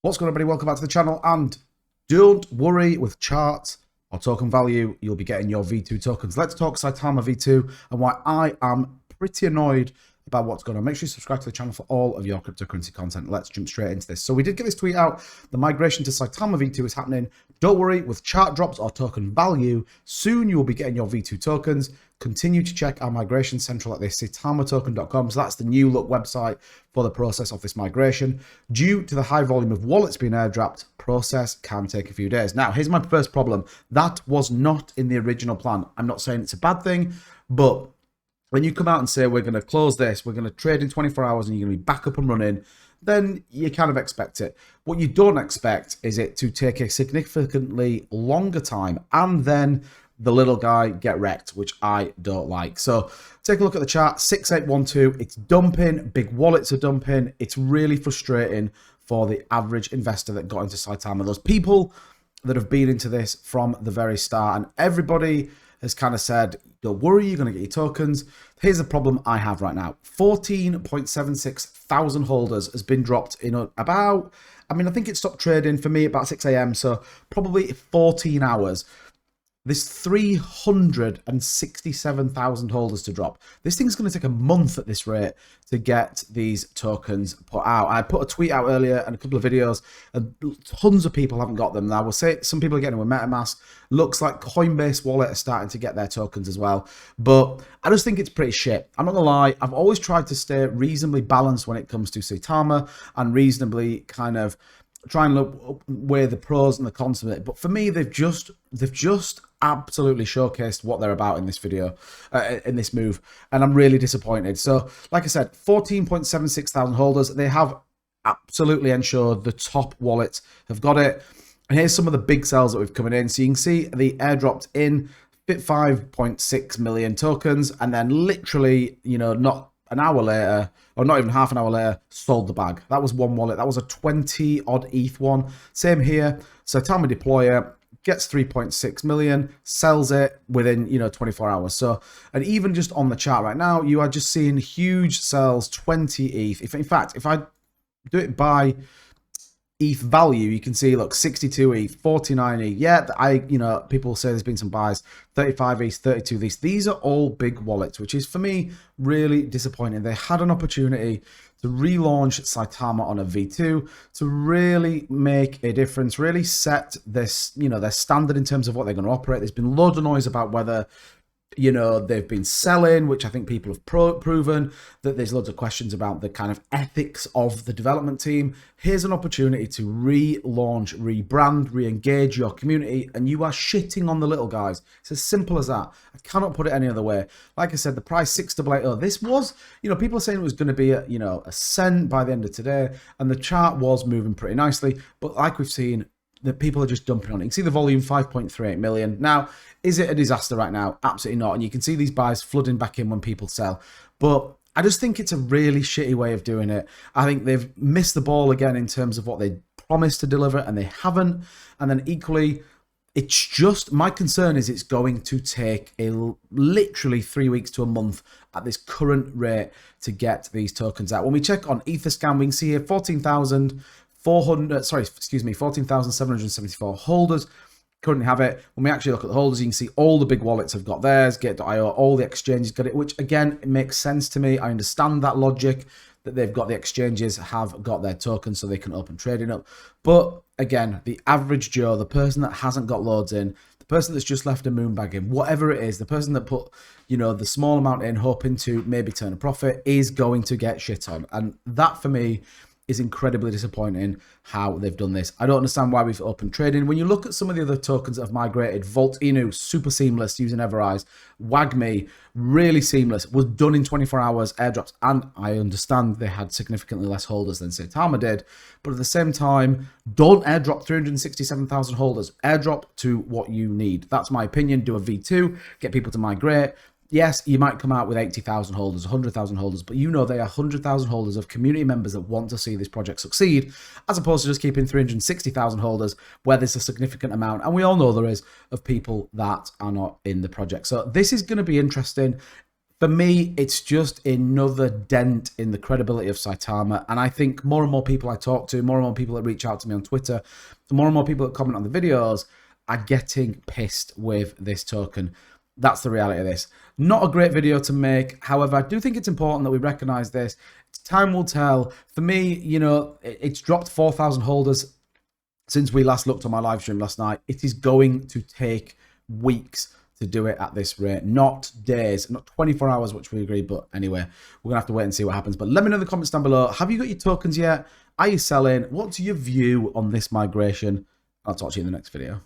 What's going on, everybody? Welcome back to the channel, and don't worry with charts or token value, you'll be getting your V2 tokens. Let's talk Saitama V2 and why I am pretty annoyed about what's going on. Make sure you subscribe to the channel for all of your cryptocurrency content. Let's jump straight into this. So we did get this tweet out. The migration to Saitama V2 is happening. Don't worry with chart drops or token value. Soon you will be getting your V2 tokens. Continue to check our migration central at the saitamatoken.com. So that's the new look website for the process of this migration. Due to the high volume of wallets being airdropped, process can take a few days. Now, here's my first problem. That was not in the original plan. I'm not saying it's a bad thing, but when you come out and say, we're going to close this, we're going to trade in 24 hours and you're going to be back up and running, then you kind of expect it. What you don't expect is it to take a significantly longer time and then the little guy get wrecked, which I don't like. So take a look at the chart, 6812, it's dumping, big wallets are dumping. It's really frustrating for the average investor that got into Saitama. Those people that have been into this from the very start, and everybody has kind of said, don't worry, you're going to get your tokens. Here's the problem I have right now. 14.76 thousand holders has been dropped in about, I think it stopped trading for me about 6 a.m. So probably 14 hours. There's 367,000 holders to drop. This thing's going to take a month at this rate to get these tokens put out. I put a tweet out earlier and a couple of videos, and tons of people haven't got them. Now, we'll say some people are getting them with MetaMask. Looks like Coinbase Wallet are starting to get their tokens as well. But I just think it's pretty shit. I'm not going to lie. I've always tried to stay reasonably balanced when it comes to Saitama and reasonably kind of try and look where the pros and the cons of it. But for me, they've just absolutely showcased what they're about in this video, in this move, and I'm really disappointed. So, like I said, 14.76 thousand holders. They have absolutely ensured the top wallets have got it. And here's some of the big sales that we've coming in. So you can see the airdropped in 5.6 million tokens, and then literally, not an hour later, or not even half an hour later, sold the bag. That was one wallet. That was a 20 odd ETH one. Same here. Saitama deployer gets 3.6 million, sells it within 24 hours. So, and even just on the chart right now, you are just seeing huge sales, 20 ETH. In fact, if I do it by ETH value, you can see, look, 62 ETH, 49 ETH. Yeah, people say there's been some buys, 35 ETH, 32 ETH. These are all big wallets, which is, for me, really disappointing. They had an opportunity to relaunch Saitama on a V2 to really make a difference, really set this, their standard in terms of what they're going to operate. There's been loads of noise about whether they've been selling, which I think people have proven, that there's loads of questions about the kind of ethics of the development team. Here's an opportunity to relaunch, rebrand, re-engage your community, and you are shitting on the little guys. It's as simple as that. I cannot put it any other way. Like I said, the price 688. This was, people are saying it was going to be a cent by the end of today, and the chart was moving pretty nicely, but like we've seen, that people are just dumping on it. You can see the volume, 5.38 million. Now, is it a disaster right now? Absolutely not. And you can see these buys flooding back in when people sell. But I just think it's a really shitty way of doing it. I think they've missed the ball again in terms of what they promised to deliver, and they haven't. And then equally, it's just, my concern is it's going to take literally 3 weeks to a month at this current rate to get these tokens out. When we check on Etherscan, we can see here 14,774 holders currently have it. When we actually look at the holders, you can see all the big wallets have got theirs, Get.io, all the exchanges got it, which again, it makes sense to me. I understand that logic, that they've got the exchanges have got their tokens so they can open trading up. But again, the average Joe, the person that hasn't got loads in, the person that's just left a moonbag in, whatever it is, the person that put, the small amount in, hoping to maybe turn a profit, is going to get shit on. And that for me is incredibly disappointing how they've done this. I don't understand why we've opened trading. When you look at some of the other tokens that have migrated, Vault Inu, super seamless using Evereyes, WagMe, really seamless, was done in 24 hours, airdrops, and I understand they had significantly less holders than Saitama did, but at the same time, don't airdrop 367,000 holders. Airdrop to what you need. That's my opinion. Do a V2, get people to migrate. Yes, you might come out with 80,000 holders, 100,000 holders, but they are 100,000 holders of community members that want to see this project succeed, as opposed to just keeping 360,000 holders where there's a significant amount, and we all know there is, of people that are not in the project. So this is going to be interesting. For me, it's just another dent in the credibility of Saitama. And I think more and more people I talk to, more and more people that reach out to me on Twitter, more and more people that comment on the videos are getting pissed with this token. That's the reality of this. Not a great video to make. However, I do think it's important that we recognize this. Time will tell. For me, you know, it's dropped 4,000 holders since we last looked on my live stream last night. It is going to take weeks to do it at this rate, not days, not 24 hours, which we agree. But anyway, we're gonna have to wait and see what happens. But let me know in the comments down below. Have you got your tokens yet? Are you selling? What's your view on this migration? I'll talk to you in the next video.